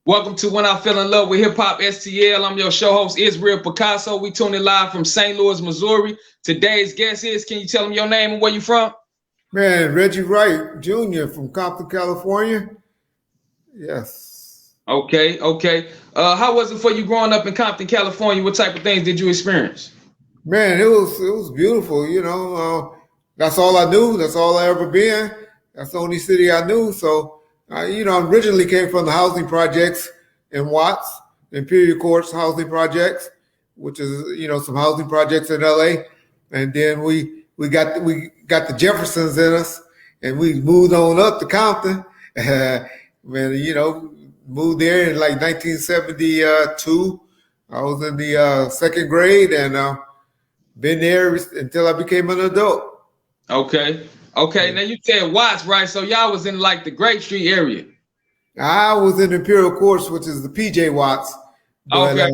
Welcome to When I Fell in Love with Hip Hop STL. I'm your show host, Israel Picasso. We tuning live from St. Louis, Missouri. Today's guest is, can you tell them your name and where you from? Man, Reggie Wright Jr. from Compton, California. Yes. Okay. How was it for you growing up in Compton, California? What type of things did you experience? Man, it was beautiful. That's all I knew. That's all I ever been. That's the only city I knew. So, I originally came from the housing projects in Watts, Imperial Courts housing projects, which is some housing projects in LA, and then we got the Jeffersons in us, and we moved on up to Compton. Moved there in like 1972. I was in the second grade, and been there until I became an adult. Okay. Now you said Watts, right? So y'all was in like the Grape Street area. I was in Imperial Courts, which is the PJ Watts. But Okay.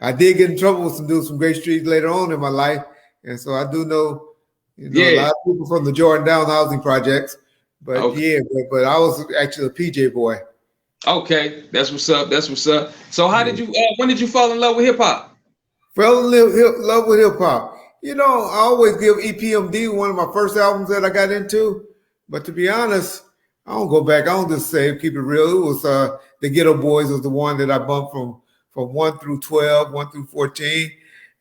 I did get in trouble with some Grape Street later on in my life, and so I do know, a lot of people from the Jordan Downs housing projects. But but I was actually a PJ boy. Okay, that's what's up. So how did you? When did you fall in love with hip hop? Fell in love with hip hop. I always give EPMD one of my first albums that I got into. But to be honest, I don't go back. I don't just say keep it real. It was the Ghetto Boys was the one that I bumped from 1 through 12, 1 through 14,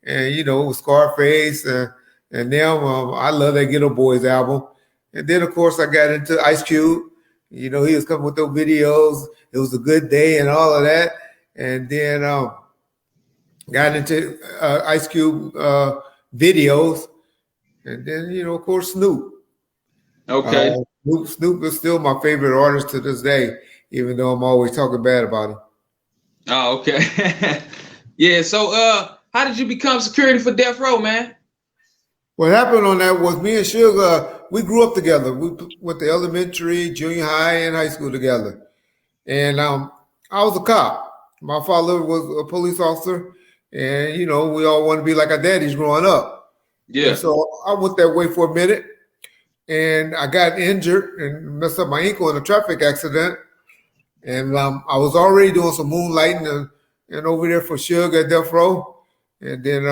and it was Scarface, and now I love that Ghetto Boys album. And then of course I got into Ice Cube. He was coming with those videos. It was a good day and all of that. And then got into Ice Cube videos. And then, of course, Snoop. Okay. Snoop is still my favorite artist to this day, even though I'm always talking bad about him. Oh, okay. Yeah. So how did you become security for Death Row, man? What happened on that was me and Sugar, we grew up together. We went to elementary, junior high, and high school together. And I was a cop. My father was a police officer. And, we all want to be like our daddies growing up. Yeah. And so I went that way for a minute. And I got injured and messed up my ankle in a traffic accident. And I was already doing some moonlighting and over there for Sugar at Death Row. And then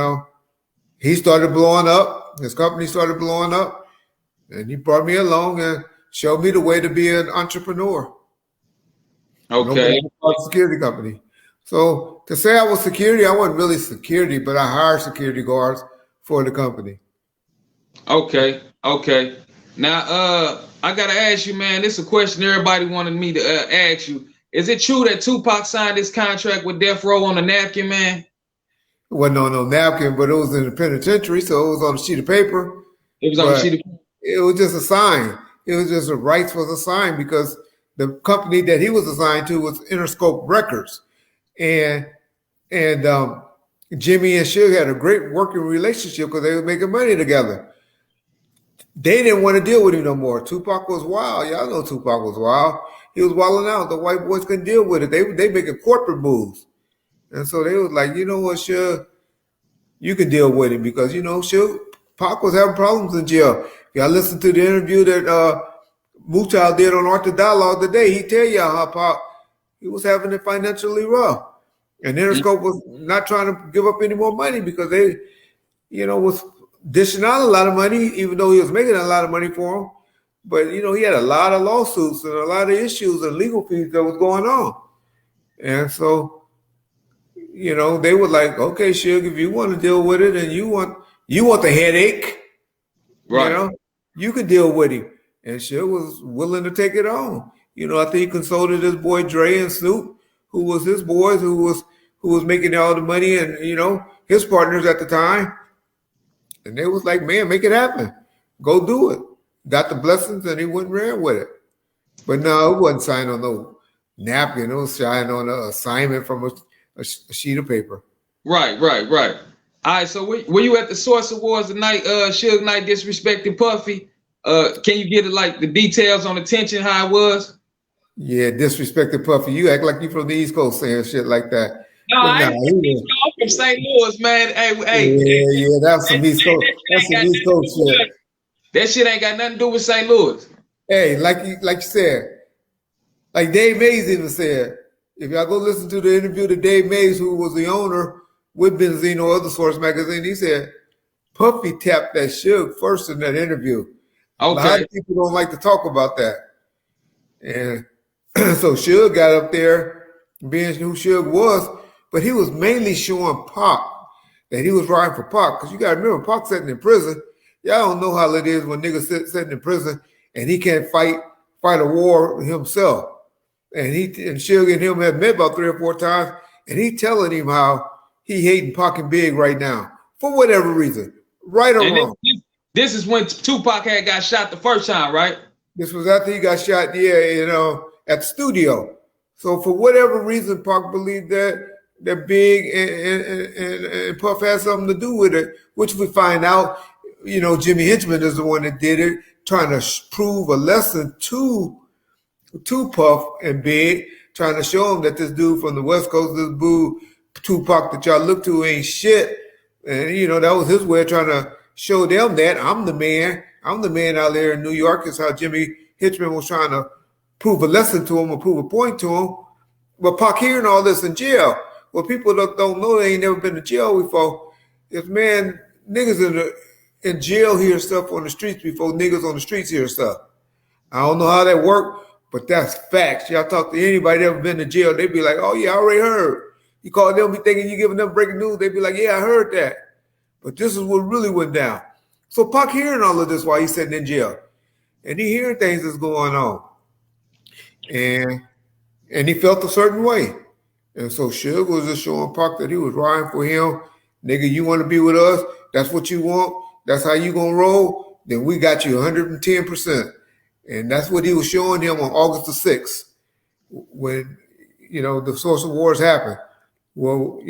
he started blowing up. His company started blowing up. And he brought me along and showed me the way to be an entrepreneur. Okay. A security company. So to say I was security, I wasn't really security, but I hired security guards for the company. Okay. Now, I gotta ask you, man. This is a question everybody wanted me to ask you. Is it true that Tupac signed this contract with Death Row on a napkin, man? It wasn't on no napkin, but it was in the penitentiary, so it was on a sheet of paper. It was on a sheet of paper. It was just a sign. It was just the rights was a sign because the company that he was assigned to was Interscope Records, and Jimmy and Suge had a great working relationship because they were making money together. They didn't want to deal with him no more. Tupac was wild. Y'all know Tupac was wild. He was wilding out. The white boys couldn't deal with it. They making corporate moves. And so they was like, you know what, Suge, you can deal with him because, Suge, Pac was having problems in jail. Y'all listen to the interview that Moochild did on Arthur Dialogue today. He tell y'all how Pac, he was having it financially rough. And Interscope was not trying to give up any more money because they, was dishing out a lot of money, even though he was making a lot of money for him. But, he had a lot of lawsuits and a lot of issues and legal fees that was going on. And so, they were like, okay, Suge, if you want to deal with it and you want the headache, right? You can deal with him. And Suge was willing to take it on. I think he consulted his boy Dre and Snoop, who was his boys, who was making all the money, and his partners at the time. And they was like, man, make it happen. Go do it. Got the blessings, and he went and ran with it. But no, it wasn't signed on no napkin. It was signed on an assignment from a sheet of paper. Right. All right, so were you at the Source Awards the night Suge Knight disrespected Puffy? Can you get the details on the tension, how it was? Yeah, disrespected Puffy. You act like you from the East Coast saying shit like that. No, I'm from St. Louis, man. Hey. Yeah, that's some East Coast. That's some East Coast shit. That shit ain't got nothing to do with St. Louis. Hey, like you said, like Dave Mays even said, If y'all go listen to the interview to Dave Mays, who was the owner with Benzino or Other Source magazine, he said Puffy tapped that Suge first in that interview. A lot of people don't like to talk about that. And so Suge got up there being who Suge was, but he was mainly showing Pac that he was riding for Pac. Because you got to remember, Pac sitting in prison. Y'all don't know how it is when niggas sitting in prison and he can't fight a war himself. And Suge and him have met about 3 or 4 times, and he telling him how he hating Pac and Big right now for whatever reason, right or wrong. This is when Tupac had got shot the first time, right? This was after he got shot, at the studio. So for whatever reason, Pac believed that Big and Puff had something to do with it, which we find out, Jimmy Hinchman is the one that did it, trying to prove a lesson to Puff and Big, trying to show them that this dude from the West Coast, this boo Tupac that y'all look to ain't shit. And, that was his way of trying to show them that I'm the man out there in New York. Is how Jimmy Hinchman was trying to prove a lesson to him or prove a point to him. But Pac hearing all this in jail, well, people don't know, they ain't never been to jail before. If niggas in jail hear stuff on the streets before niggas on the streets hear stuff. I don't know how that worked, but that's facts. Y'all talk to anybody that ever been to jail, they be like, oh yeah, I already heard. You call them, be thinking you giving them breaking news, they be like, yeah, I heard that. But this is what really went down. So Pac hearing all of this while he's sitting in jail, and he hearing things that's going on, and he felt a certain way, and so Suge was just showing Pac that he was riding for him. Nigga, you want to be with us? That's what you want. That's how you gonna roll? Then we got you 110%, and that's what he was showing him on August the 6th when the Source of Wars happened. Well,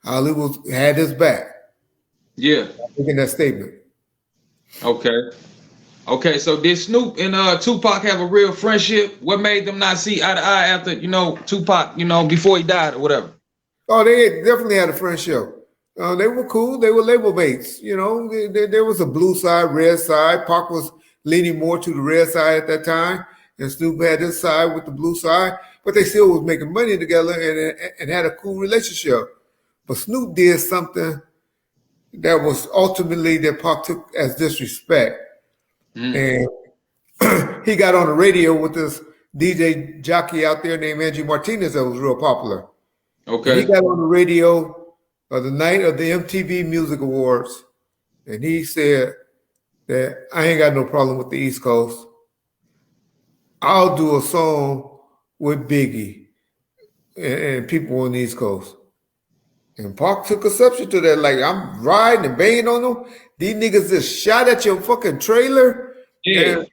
Hollywood had his back. Yeah, making that statement. Okay. So did Snoop and Tupac have a real friendship? What made them not see eye to eye after Tupac, before he died or whatever? Oh, they definitely had a friendship. They were cool. They were label mates. There was a blue side, red side. Pac was leaning more to the red side at that time, and Snoop had his side with the blue side. But they still was making money together and had a cool relationship. But Snoop did something that was ultimately that Pac took as disrespect. And he got on the radio with this DJ jockey out there named Angie Martinez that was real popular. Okay. And he got on the radio the night of the MTV Music Awards, and he said that I ain't got no problem with the East Coast. I'll do a song with Biggie and people on the East Coast. And Pac took exception to that. Like, I'm riding and banging on them. These niggas just shot at your fucking trailer. Yeah.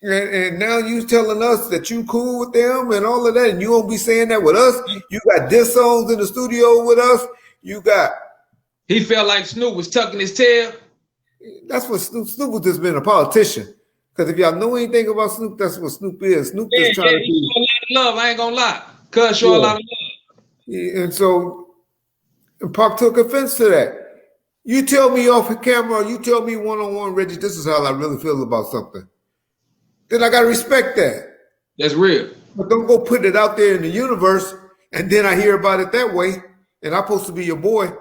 And now you telling us that you cool with them and all of that, and you won't be saying that with us. You got diss songs in the studio with us. He felt like Snoop was tucking his tail. That's what Snoop was just being a politician. Because if y'all know anything about Snoop, that's what Snoop is. Snoop is trying to be. He show a lot of love. I ain't gonna lie. Cuz show a lot of love. And so Pac took offense to that. You tell me off camera, you tell me one-on-one, Reggie, this is how I really feel about something. Then I got to respect that. That's real. But don't go put it out there in the universe, and then I hear about it that way, and I'm supposed to be your boy.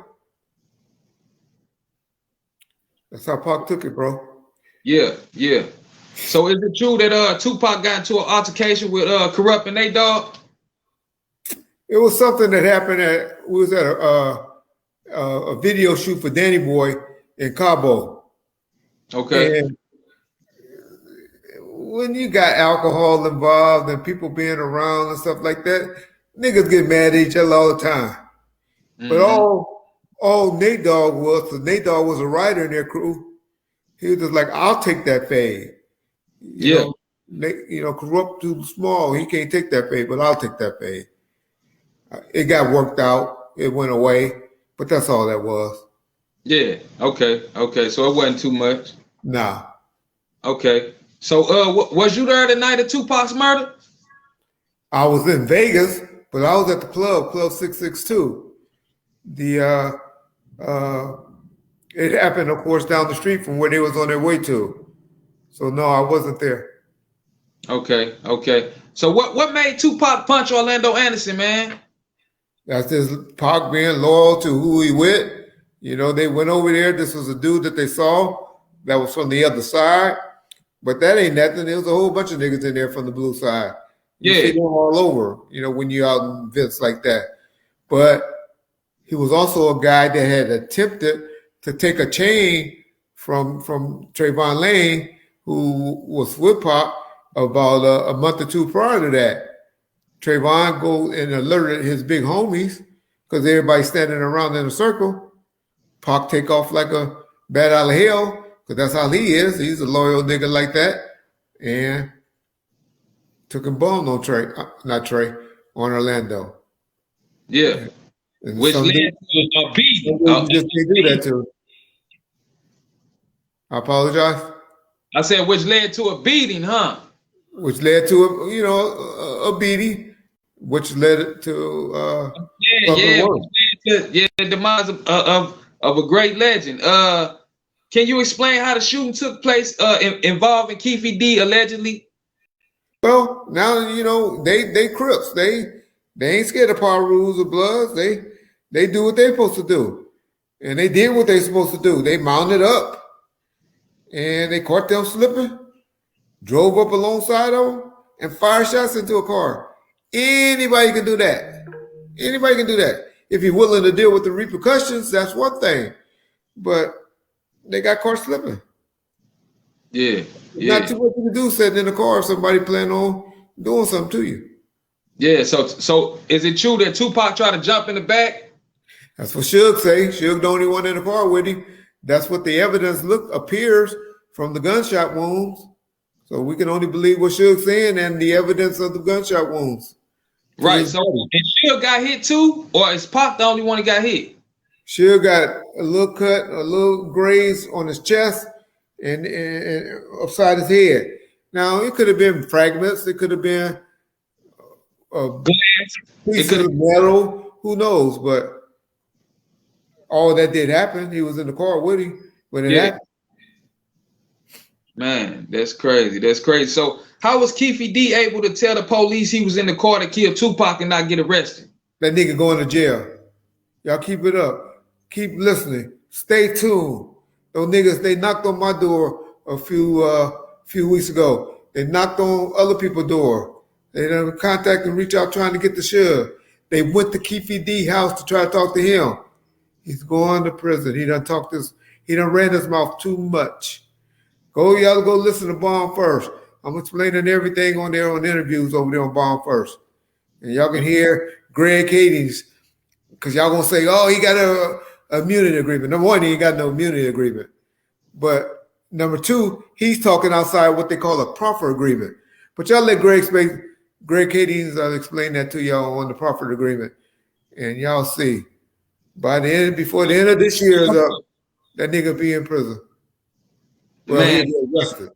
That's how Pac took it, bro. Yeah. So is it true that Tupac got into an altercation with Corrupt and Nate Dogg? It was something that happened we was at a video shoot for Danny Boy in Cabo. Okay. And when you got alcohol involved and people being around and stuff like that, niggas get mad at each other all the time. Mm-hmm. But all Nate Dogg was, because Nate Dogg was a writer in their crew, he was just like, I'll take that fade. You know, Corrupt too small, he can't take that fade, but I'll take that fade. It got worked out. It went away, but that's all that was. Yeah. Okay. So it wasn't too much. Nah. Okay. So was you there the night of Tupac's murder? I was in Vegas, but I was at the Club 662. It happened, of course, down the street from where they was on their way to. So no, I wasn't there. Okay. So what made Tupac punch Orlando Anderson, man? That's just Pac being loyal to who he with. You know, they went over there. This was a dude that they saw that was from the other side. But that ain't nothing. There was a whole bunch of niggas in there from the blue side. You see them all over, you know, when you're out in events like that. But he was also a guy that had attempted to take a chain from Trayvon Lane, who was with Pac about a month or two prior to that. Trayvon go and alerted his big homies because everybody's standing around in a circle. Pac take off like a bat out of hell because that's how he is. He's a loyal nigga like that. And took him bomb on on Orlando. Yeah. And which led to a beating. Just can't do that to. I apologize. I said, which led to a beating, huh? Which led to a beating, which led to the demise of a great legend. Can you explain how the shooting took place involving Keefe D allegedly? Well, now you know they Crips. They ain't scared of power rules or bloods. They do what they're supposed to do, and they did what they're supposed to do. They mounted up, and they caught them slipping, drove up alongside of them, and fired shots into a car. Anybody can do that. Anybody can do that. If you're willing to deal with the repercussions, that's one thing. But they got caught slipping. Yeah. Not too much to do sitting in the car if somebody planning on doing something to you. Yeah, so is it true that Tupac tried to jump in the back? That's what Suge say. Suge the only one in the car with him. That's what the evidence appears from the gunshot wounds. So we can only believe what Suge's saying and the evidence of the gunshot wounds. Right. So and Suge got hit too, or is Pac the only one that got hit? Suge got a little cut, a little graze on his chest and upside his head. Now it could have been fragments. It could have been pieces of metal. Who knows? But all that did happen. He was in the car with him when it happened. Man, that's crazy. That's crazy. So how was Keefe D able to tell the police he was in the car to kill Tupac and not get arrested? That nigga going to jail. Y'all keep it up. Keep listening. Stay tuned. Those niggas, they knocked on my door a few weeks ago. They knocked on other people's door. They done contact and reach out trying to get the Suge. They went to Keefe D house to try to talk to him. He's going to prison. He done ran his mouth too much. Y'all go listen to Bomb First. I'm explaining everything on there on interviews over there on Bomb First. And y'all can hear Greg Katie's, because y'all gonna say, oh, he got a immunity agreement. Number one, he ain't got no immunity agreement. But number two, he's talking outside what they call a proffer agreement. But y'all let Greg Katie's explain that to y'all on the proffer agreement. And y'all see, before the end of this year is up, that nigga be in prison. Well, he'll be arrested.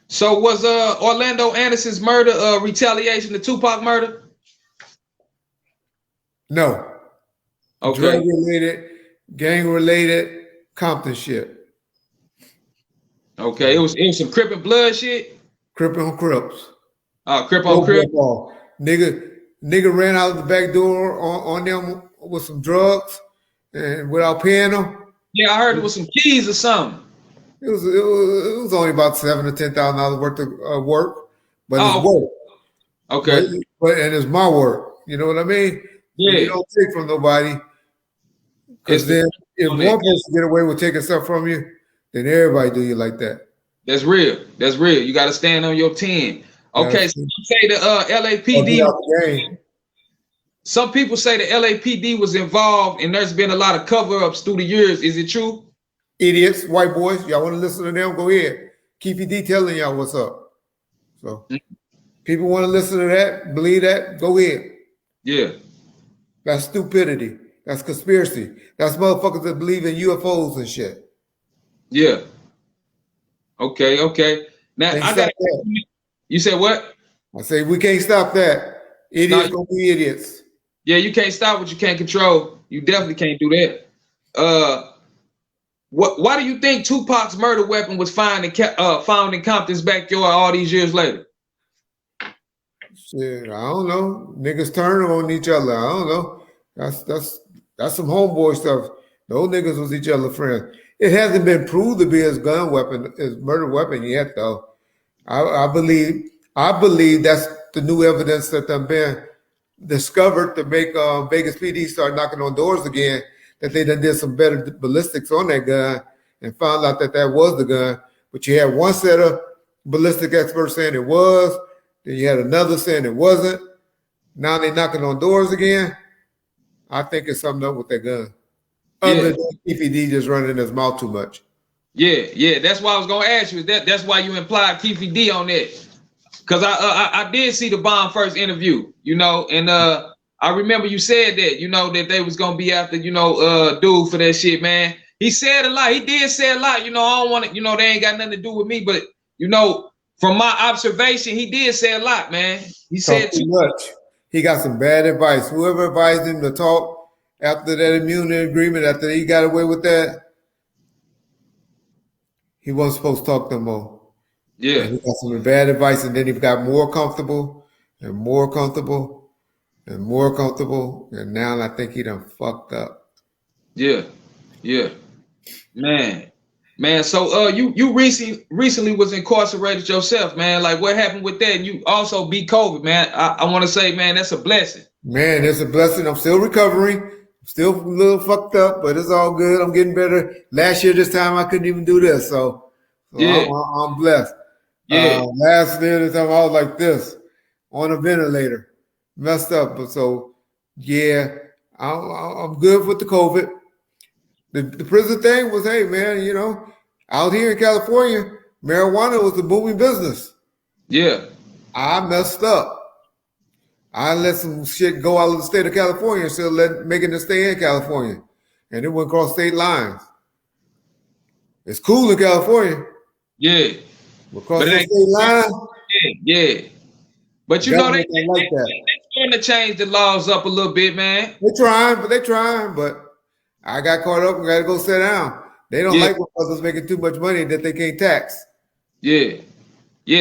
So was Orlando Anderson's murder retaliation to Tupac murder? No. Okay. Drug related, gang related, Compton shit. Okay, it was some Crip and Blood shit. Crip on Crips. Crip on Crip. Nigga ran out of the back door on them with some drugs and without paying them. Yeah, I heard it was some keys or something. It was only about $7,000 to $10,000 worth of work, but it's work. Okay. But and it's my work. You know what I mean? Yeah. You don't take from nobody. Because then if one person get away with taking stuff from you, then everybody do you like that. That's real. That's real. You got to stand on your 10. Okay, so you say the LAPD. Some people say the LAPD was involved, and there's been a lot of cover-ups through the years. Is it true? Idiots, white boys. Y'all want to listen to them? Go ahead. Keep D telling y'all what's up. So people want to listen to that, believe that, go ahead. Yeah. That's stupidity. That's conspiracy. That's motherfuckers that believe in UFOs and shit. Yeah. Okay. Now I got. You said what? I say we can't stop that. Idiots gonna be idiots. Yeah, you can't stop what you can't control. You definitely can't do that. Why do you think Tupac's murder weapon was found in Compton's backyard all these years later? Shit, I don't know. Niggas turn on each other. I don't know. That's some homeboy stuff. Those niggas was each other friends. It hasn't been proved to be his gun weapon, his murder weapon yet, though. I believe that's the new evidence that have been discovered to make Vegas PD start knocking on doors again. That they done did some better ballistics on that gun and found out that that was the gun. But you had one set of ballistic experts saying it was. Then you had another saying it wasn't. Now they knocking on doors again. I think it's something up with that gun. Other than PPD just running his mouth too much. Yeah. That's why I was gonna ask you. That's why you implied PPD on that. Cause I did see the Bond first interview, and I remember you said that, that they was gonna be after, dude for that shit, man. He said a lot. He did say a lot. I don't want to, they ain't got nothing to do with me, but from my observation, he did say a lot, man. He said too much. He got some bad advice. Whoever advised him to talk after that immunity agreement, after he got away with that, he wasn't supposed to talk no more. Yeah. And he got some bad advice, and then he got more comfortable and more comfortable and more comfortable, and now I think he done fucked up. Yeah. Man, so you recently was incarcerated yourself, man. Like, what happened with that? And you also beat COVID, man. I want to say, man, that's a blessing. Man, it's a blessing. I'm still recovering. I'm still a little fucked up, but it's all good. I'm getting better. Last year, this time, I couldn't even do this, so yeah. I'm blessed. Yeah. Last year, this time, I was like this, on a ventilator, messed up. But so, yeah, I'm good with the COVID. The prison thing was, hey, man, out here in California, marijuana was the booming business. Yeah. I messed up. I let some shit go out of the state of California instead of making it stay in California. And it went across state lines. It's cool in California. Yeah. Across the state line. Yeah. But they're starting to change the laws up a little bit, man. They're trying, but I got caught up and got to go sit down. They don't like when others making too much money that they can't tax. Yeah.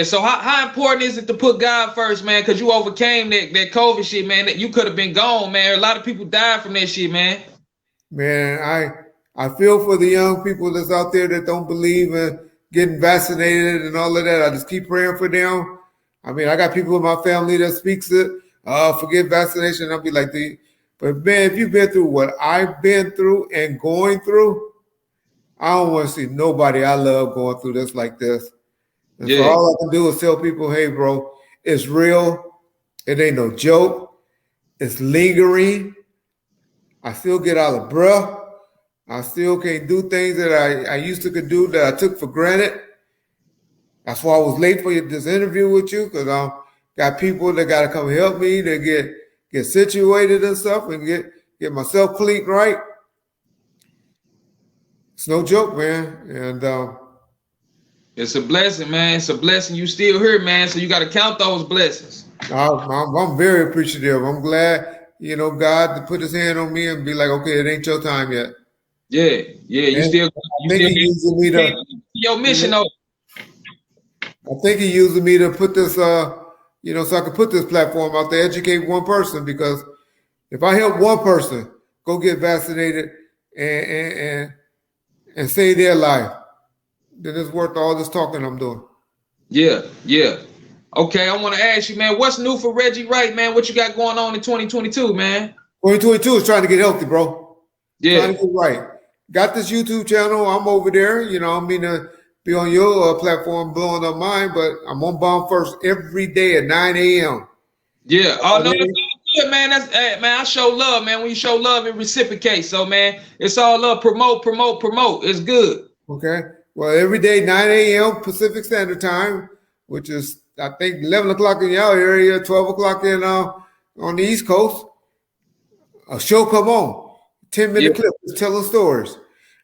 So how important is it to put God first, man? Because you overcame that COVID shit, man. That you could have been gone, man. A lot of people died from that shit, man. Man, I feel for the young people that's out there that don't believe in getting vaccinated and all of that. I just keep praying for them. I mean, I got people in my family that speaks it. Forget vaccination. I'll be like, but man, if you've been through what I've been through and going through, I don't want to see nobody I love going through this like this. And so all I can do is tell people, hey, bro, it's real. It ain't no joke. It's lingering. I still get out of breath. I still can't do things that I used to could do that I took for granted. That's why I was late for this interview with you, because I got people that got to come help me to get situated and stuff and get myself clean right. It's no joke, man. And it's a blessing, man. It's a blessing you still here, man. So you got to count those blessings. I'm very appreciative. I'm glad, God to put his hand on me and be like, okay, it ain't your time yet. Yeah. You still using me to your mission over. I think he using me to put this, so I can put this platform out to educate one person, because if I help one person go get vaccinated and save their life, then it's worth all this talking I'm doing. Yeah. Okay, I want to ask you, man, what's new for Reggie Wright, man? What you got going on in 2022, man? 2022 is trying to get healthy, bro. Yeah. Trying to get right. Got this YouTube channel. I'm over there. I mean to be on your platform blowing up mine, but I'm on Bomb First every day at 9 a.m. Yeah. Oh, no, that's all good, man. Man, I show love, man. When you show love, it reciprocates. So, man, it's all love. Promote. It's good. Okay. Well, every day, 9 a.m. Pacific Standard Time, which is, I think, 11 o'clock in y'all area, 12 o'clock in on the East Coast. A show come on. 10-minute clip is telling stories.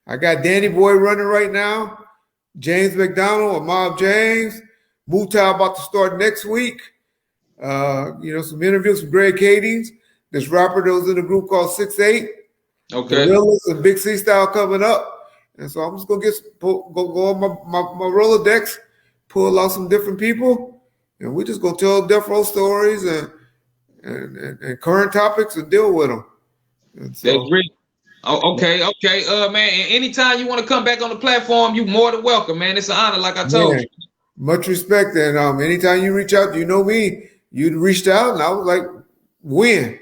I got Danny Boy running right now. James McDonald, Mob James. Mutai about to start next week. Some interviews with Greg Cadings. This rapper that was in a group called 6'8". Okay. Gorillas and Big C Style coming up. And so I'm just gonna go on my Rolodex, pull out some different people, and we just gonna tell Death Row stories and current topics and deal with them. And so, That's real. Oh, okay. Man, and anytime you want to come back on the platform, you more than welcome, man. It's an honor, like I told you. Much respect, and anytime you reach out, you know me. You reached out, and I was like, when?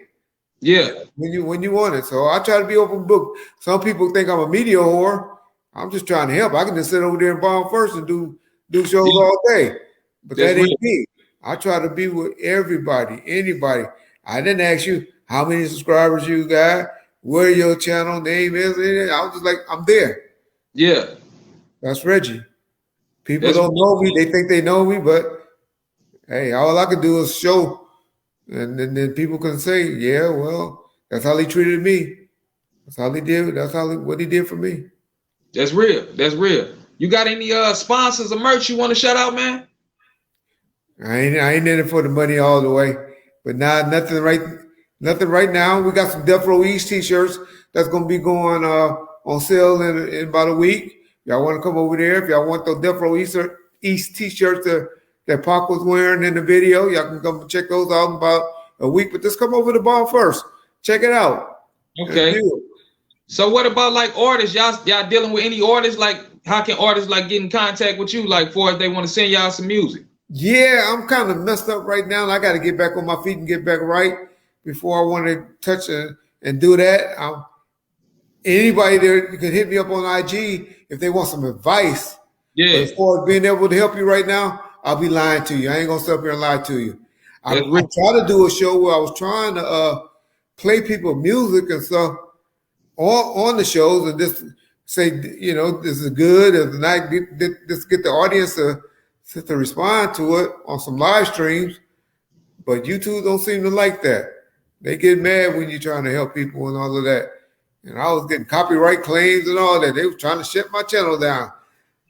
Yeah. When you want it. So I try to be open book. Some people think I'm a media whore. I'm just trying to help. I can just sit over there and bomb first and do shows all day. But that ain't me. I try to be with everybody, anybody. I didn't ask you how many subscribers you got, where your channel name is. I was just like, I'm there. Yeah. That's Reggie. People don't know me. They think they know me, but hey, all I can do is show. And then people can say, yeah, well, that's how he treated me. That's how he did. That's what he did for me. That's real. That's real. You got any sponsors or merch you want to shout out, man? I ain't in it for the money all the way, but nothing right now. We got some Death Row East t-shirts that's gonna be going on sale in about a week. Y'all want to come over there? If y'all want those Death Row East t-shirts that Pac was wearing in the video, y'all can come check those out in about a week. But just come over to the bar first. Check it out. Okay. So what about like artists? Y'all dealing with any artists? Like, how can artists like get in contact with you? Like, for if they want to send y'all some music? Yeah, I'm kind of messed up right now. I got to get back on my feet and get back right before I want to touch and do that. Anybody there can hit me up on IG if they want some advice. Yeah. But as far as being able to help you right now, I'll be lying to you. I ain't gonna sit up here and lie to you. I try to do a show where I was trying to play people music and stuff on the shows and just say, this is good, this is not, just get the audience to respond to it on some live streams. But YouTube don't seem to like that. They get mad when you're trying to help people and all of that. And I was getting copyright claims and all that. They were trying to shut my channel down.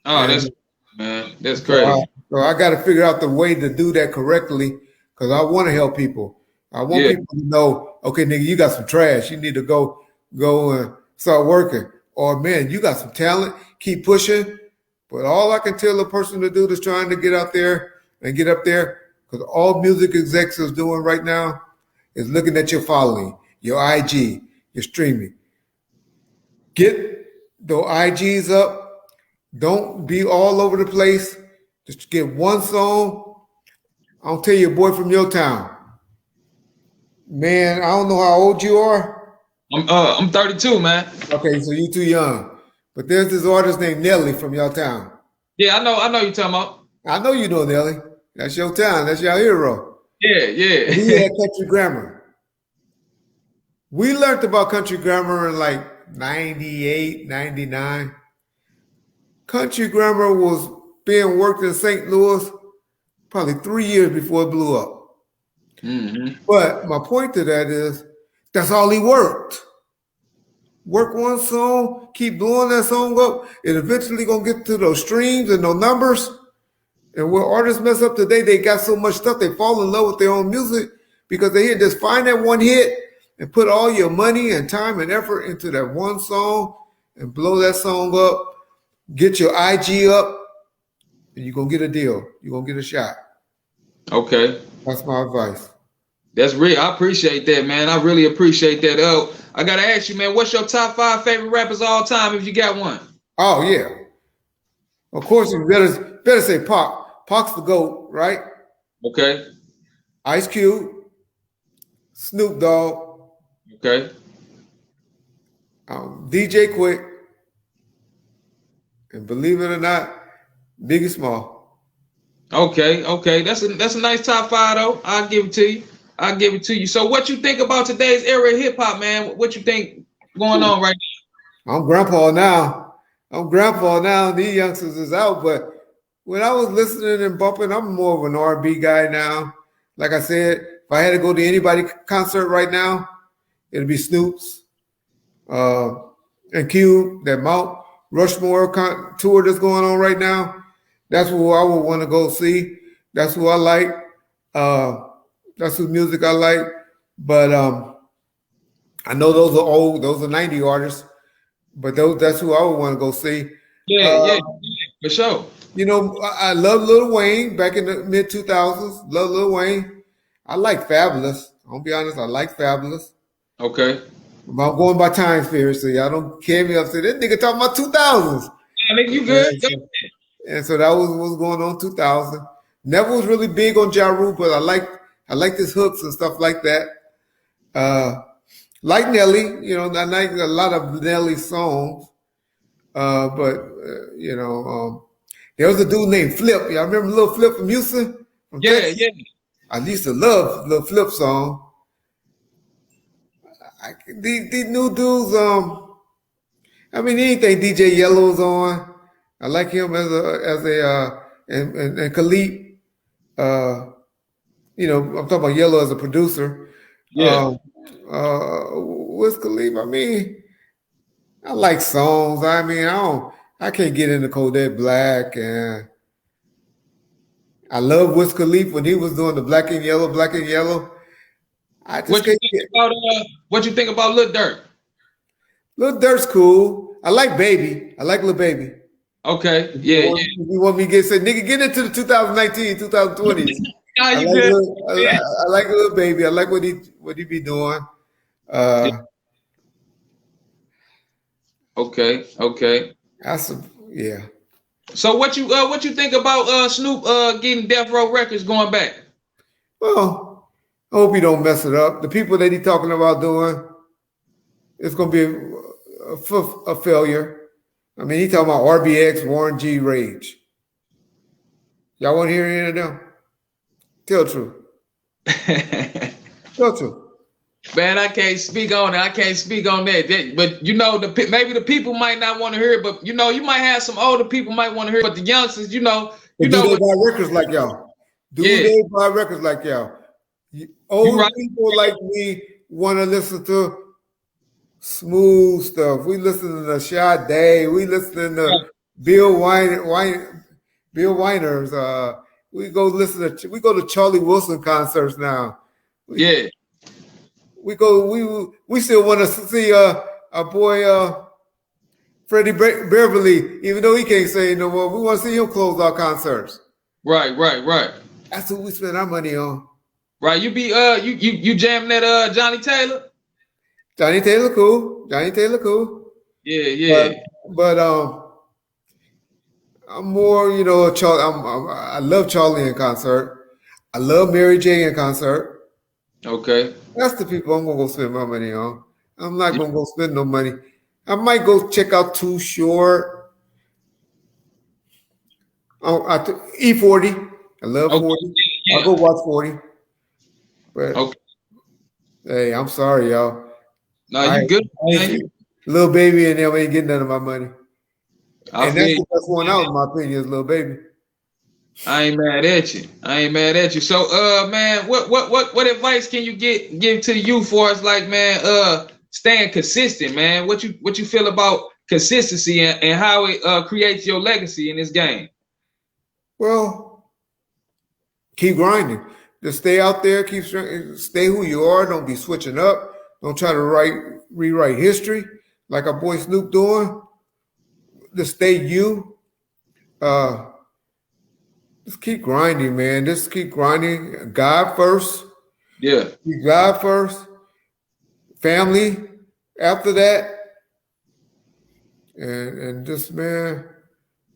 Oh, that's crazy. So I got to figure out the way to do that correctly because I want to help people. I want people to know, okay, nigga, you got some trash. You need to go and start working. Or, man, you got some talent. Keep pushing. But all I can tell a person to do is trying to get out there and get up there, because all music execs is doing right now is looking at your following, your IG, your streaming. Get the IGs up. Don't be all over the place. Just get one song. I'll tell you, a boy from your town. Man, I don't know how old you are. I'm 32, man. Okay, so you too young. But there's this artist named Nelly from your town. Yeah, I know you're talking about. I know you know Nelly. That's your town. That's your hero. Yeah. He had country grammar. We learned about country grammar in like 98, 99. Country grammar was being worked in St. Louis probably 3 years before it blew up. Mm-hmm. But my point to that is that's all he worked. Work one song, keep blowing that song up, and eventually gonna get to those streams and those numbers. And where artists mess up today, they got so much stuff, they fall in love with their own music because they just find that one hit and put all your money and time and effort into that one song and blow that song up, get your IG up, and you're gonna get a deal. You're gonna get a shot. Okay. That's my advice. That's real. I appreciate that, man. I really appreciate that. I gotta ask you, man, what's your top 5 favorite rappers all time if you got one? Oh yeah. Of course, you better say Pac. Pac's the GOAT, right? Okay. Ice Cube, Snoop Dogg. Okay. DJ Quick, and believe it or not, Biggie Small. Okay. That's a nice top 5 though. I'll give it to you. So what you think about today's era of hip hop, man? What you think going on right now? I'm grandpa now. These youngsters is out, but when I was listening and bumping, I'm more of an R&B guy now. Like I said, if I had to go to anybody concert right now, it'd be Snoop's and Cube, that Mount Rushmore tour that's going on right now. That's who I would want to go see. That's who I like. That's who music I like. But I know those are old. Those are 90 artists. But that's who I would want to go see. Yeah, for sure. You know, I love Lil Wayne back in the mid 2000s. Love Lil Wayne. I like Fabulous. I'll be honest, I like Fabulous. Okay. I'm going by time period, so y'all don't carry me up. Say this nigga talking about 2000s. Yeah, nigga, you good? And so that was what was going on 2000. Never was really big on Ja Rule, but I like his hooks and stuff like that. Like Nelly, you know, I like a lot of Nelly songs. There was a dude named Flip. Y'all remember Little Flip from Houston? From Yeah, Texas? yeah. I used to love Little Flip song. These new dudes, anything DJ Yellow's on. I like him and Khalid. I'm talking about Yellow as a producer. Yeah. What's Khalid? I like songs. I can't get into Kodak Black, and I love Wiz Khalifa when he was doing the Black and Yellow. I just What you think about what you think about Lil Durk? Lil Durk's cool. I like Baby. I like Lil Baby. Okay. Yeah. You want me to nigga, get into the 2019, 2020s. I like Lil Baby. I like what he be doing. Okay. Yeah. So what you think about Snoop getting Death Row Records going back? Well, I hope he don't mess it up. The people that he talking about doing, it's gonna be a failure. He talking about RBX, Warren G, Rage. Y'all want to hear any of them? Tell the truth. Tell the truth. Man, I can't speak on it. I can't speak on that. But you know, maybe the people might not want to hear it. But you know, you might have some older people might want to hear it. But the youngsters, do they buy records like y'all? They buy records like y'all? Old people like me want to listen to smooth stuff. We listen to Sade. We listen to Bill Wyners. We go to Charlie Wilson concerts now. We still want to see our boy Freddie Beverly, even though he can't say no more. We want to see him close our concerts. Right. That's what we spend our money on. Right. You be you jamming that Johnny Taylor? Johnny Taylor cool. Yeah. But I'm more, Charlie. I love Charlie in concert. I love Mary J in concert. Okay. That's the people I'm gonna go spend my money on. I'm not gonna go spend no money. I might go check out Too Short. E40. I love 40. Yeah. I'll go watch 40. But hey, I'm sorry, y'all. No, you good. Little Baby and them ain't getting none of my money. And that's the best one out, in my opinion, is Little Baby. I ain't mad at you. So, man, what advice can you give to the youth for us, like, man, staying consistent, man? What you feel about consistency and how it creates your legacy in this game? Well, keep grinding. Just stay out there. Stay who you are. Don't be switching up. Don't try to rewrite history like our boy Snoop doing. Just stay you. Just keep grinding, man. Just keep grinding. God first. Yeah. Keep God first. Family after that. And just, man,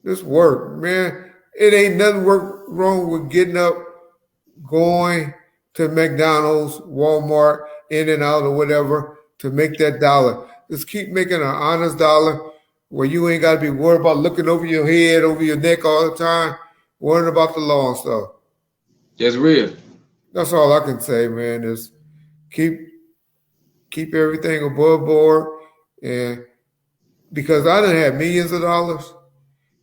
just work, man. It ain't nothing wrong with getting up, going to McDonald's, Walmart, In-N-Out, or whatever to make that dollar. Just keep making an honest dollar where you ain't got to be worried about looking over your head, over your neck all the time, worrying about the law and stuff. That's real. That's all I can say, man, is keep everything above board. And because I done had millions of dollars,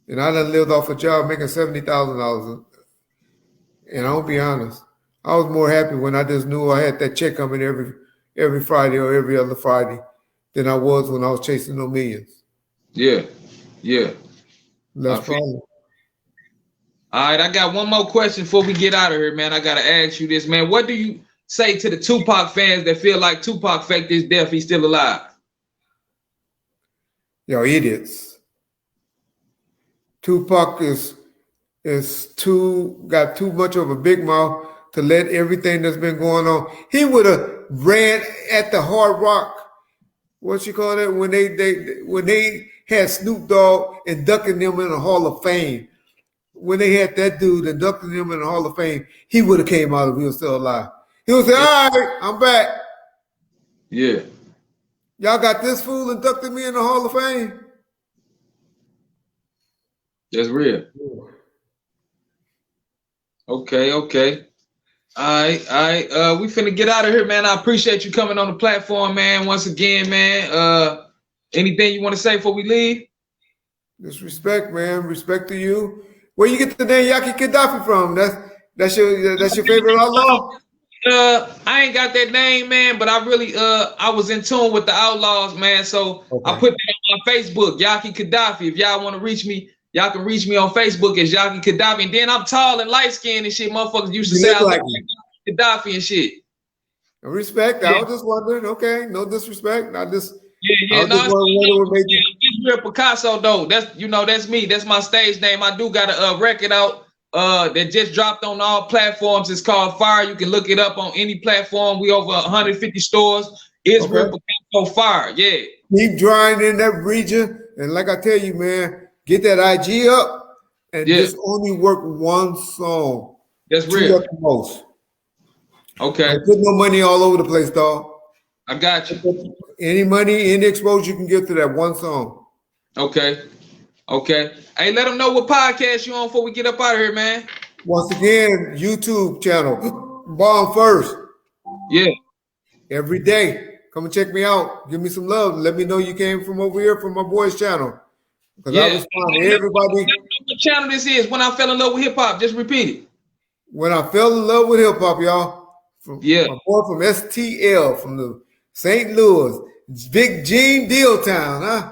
and I done lived off a job making $70,000. And I'll be honest, I was more happy when I just knew I had that check coming every Friday or every other Friday than I was when I was chasing no millions. Yeah. That's problem. All right, I got one more question before we get out of here, man. I gotta ask you this, man. What do you say to the Tupac fans that feel like Tupac faked his death? He's still alive. Yo, idiots. Tupac got too much of a big mouth to let everything that's been going on. He would have ran at the Hard Rock. What you call it when they had Snoop Dogg inducting them in the Hall of Fame. When they had that dude inducting him in the Hall of Fame, he would have came out if he was still alive. He would say, "All right, I'm back. Yeah. Y'all got this fool inducted me in the Hall of Fame." That's real. Okay. All right. We finna get out of here, man. I appreciate you coming on the platform, man. Once again, man. Anything you want to say before we leave? Just respect, man. Respect to you. Where you get the name Yaki Gaddafi from? That's your favorite outlaw? I ain't got that name, man, but I really I was in tune with the Outlaws, man. So okay. I put that on my Facebook, Yaki Gaddafi. If y'all want to reach me, y'all can reach me on Facebook as Yaki Gaddafi. And then I'm tall and light skinned and shit. Motherfuckers used to say I look like Gaddafi and shit. Respect. Yeah. I was just wondering. Okay, no disrespect. I just I'm real Picasso though. That's me. That's my stage name. I do got a record out that just dropped on all platforms. It's called Fire. You can look it up on any platform. We over 150 stores. It's real Picasso Fire. Yeah. Keep drying in that region, and like I tell you, man, get that IG up, and just only work one song. That's real. At the most. Okay. Don't put no money all over the place, dog. I got you. Any money, any exposure you can give to that one song. Okay. Hey, let them know what podcast you on before we get up out of here, man. Once again, YouTube channel, Bomb First. Yeah. Every day. Come and check me out. Give me some love. Let me know you came from over here from my boy's channel. Because I respond to everybody. Let me know what channel this is. When I Fell in Love with Hip Hop. Just repeat it. When I Fell in Love with Hip Hop, y'all. My boy from STL, from the St. Louis, Big Gene Deal Town, huh?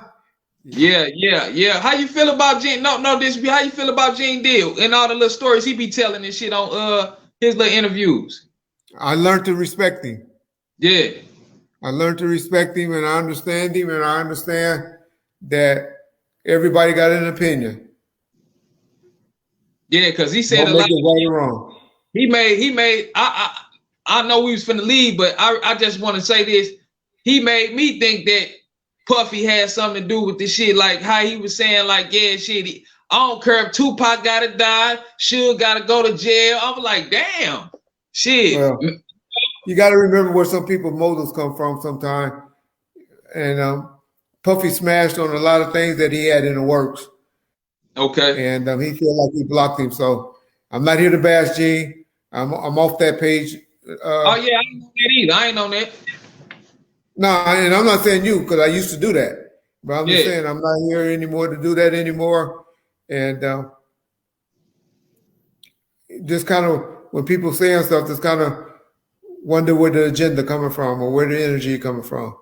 Yeah. How you feel about Gene? No, this. How you feel about Gene Deal and all the little stories he be telling and shit on his little interviews? I learned to respect him. Yeah. I learned to respect him, and I understand him, and I understand that everybody got an opinion. Yeah, because he said a lot. Right or wrong. He made. I know we was finna leave, but I just want to say this. He made me think that Puffy had something to do with this shit. Like how he was saying, like, yeah, shit, I don't care if Tupac gotta die, Suge gotta go to jail. I was like, damn, shit. Well, you gotta remember where some people's motives come from sometimes. And Puffy smashed on a lot of things that he had in the works. Okay. And he feel like he blocked him. So I'm not here to bash Gene. I'm off that page. I ain't on that either. I ain't on that. No, and I'm not saying you because I used to do that, but I'm just saying I'm not here anymore to do that anymore. And just kind of when people saying stuff, just kind of wonder where the agenda coming from or where the energy coming from.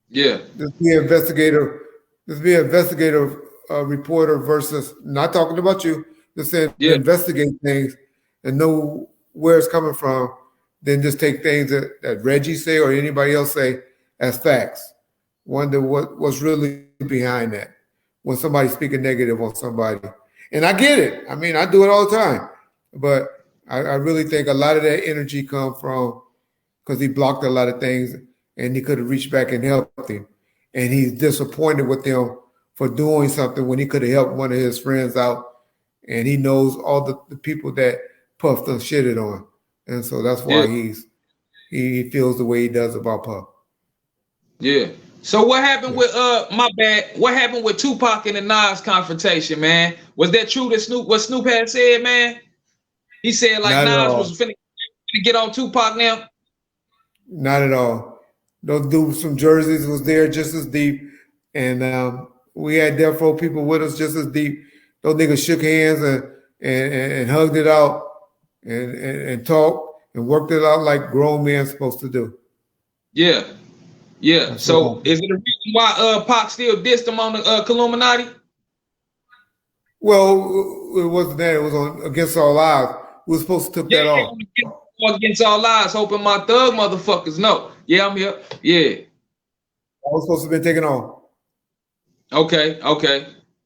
Yeah, just be an investigator. Just be an investigative reporter versus not talking about you. Just saying investigate things and know where it's coming from. Then just take things that Reggie say or anybody else say as facts. Wonder what's really behind that when somebody's speaking negative on somebody. And I get it. I mean, I do it all the time. But I really think a lot of that energy come from because he blocked a lot of things and he could have reached back and helped him. And he's disappointed with them for doing something when he could have helped one of his friends out. And he knows all the people that Puff done shitted on. And so that's why he feels the way he does about Puff. Yeah. So what happened with what happened with Tupac and the Nas confrontation, man? Was that true that what Snoop had said, man? He said like Nas was finna get on Tupac now? Not at all. Those dudes from Jerseys was there just as deep. And we had Death Row people with us just as deep. Those niggas shook hands and hugged it out. And talk and worked it out like grown men supposed to do. Yeah. So is it a reason why Pac still dissed him on the Illuminati? Well, it wasn't that. It was on Against All Odds. We were supposed to took that off. Against All Odds, hoping my thug motherfuckers know. Yeah, I'm here. Yeah. I was supposed to have been taken off. Okay.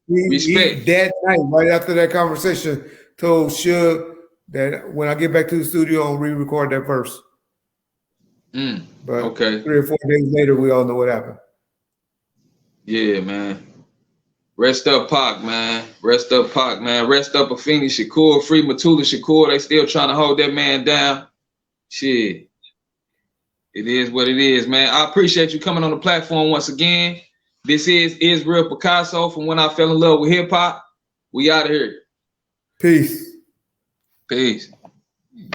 Respect. That night, right after that conversation, told Suge that when I get back to the studio, I'll re-record that verse. But Okay. 3 or 4 days later, we all know what happened. Yeah, man. Rest up, Pac, man. Rest up, Pac, man. Rest up, Afeni Shakur. Free Matula Shakur. They still trying to hold that man down. Shit. It is what it is, man. I appreciate you coming on the platform once again. This is Israel Picasso from When I Fell in Love with Hip Hop. We out of here. Peace. Peace.